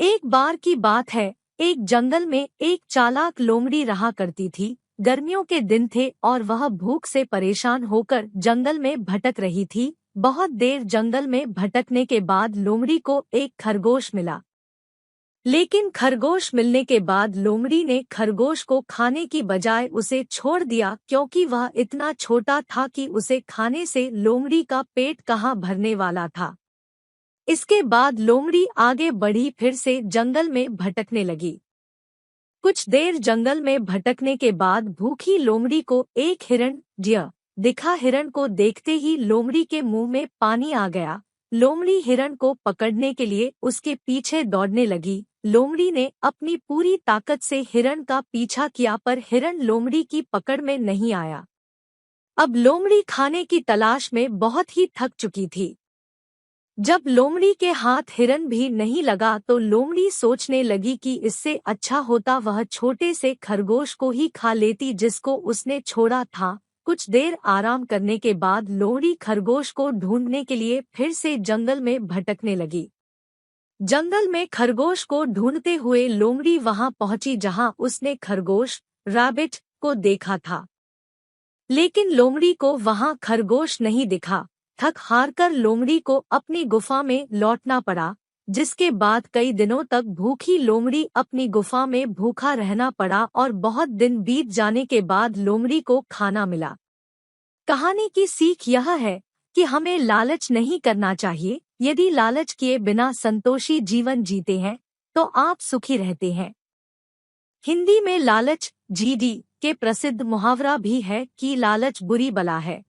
एक बार की बात है, एक जंगल में एक चालाक लोमड़ी रहा करती थी। गर्मियों के दिन थे और वह भूख से परेशान होकर जंगल में भटक रही थी। बहुत देर जंगल में भटकने के बाद लोमड़ी को एक खरगोश मिला। लेकिन खरगोश मिलने के बाद लोमड़ी ने खरगोश को खाने की बजाय उसे छोड़ दिया, क्योंकि वह इतना छोटा था कि उसे खाने से लोमड़ी का पेट कहाँ भरने वाला था। इसके बाद लोमड़ी आगे बढ़ी, फिर से जंगल में भटकने लगी। कुछ देर जंगल में भटकने के बाद भूखी लोमड़ी को एक हिरण दिखा। हिरण को देखते ही लोमड़ी के मुंह में पानी आ गया। लोमड़ी हिरण को पकड़ने के लिए उसके पीछे दौड़ने लगी। लोमड़ी ने अपनी पूरी ताकत से हिरण का पीछा किया, पर हिरण लोमड़ी की पकड़ में नहीं आया। अब लोमड़ी खाने की तलाश में बहुत ही थक चुकी थी। जब लोमड़ी के हाथ हिरन भी नहीं लगा तो लोमड़ी सोचने लगी कि इससे अच्छा होता वह छोटे से खरगोश को ही खा लेती जिसको उसने छोड़ा था। कुछ देर आराम करने के बाद लोमड़ी खरगोश को ढूंढने के लिए फिर से जंगल में भटकने लगी। जंगल में खरगोश को ढूंढते हुए लोमड़ी वहां पहुंची जहां उसने खरगोश रैबिट को देखा था। लेकिन लोमड़ी को वहां खरगोश नहीं दिखा। थक हारकर लोमड़ी को अपनी गुफा में लौटना पड़ा, जिसके बाद कई दिनों तक भूखी लोमड़ी अपनी गुफा में भूखा रहना पड़ा और बहुत दिन बीत जाने के बाद लोमड़ी को खाना मिला। कहानी की सीख यह है कि हमें लालच नहीं करना चाहिए। यदि लालच किए बिना संतोषी जीवन जीते हैं तो आप सुखी रहते हैं। हिंदी में लालच जीडी के प्रसिद्ध मुहावरा भी है कि लालच बुरी बला है।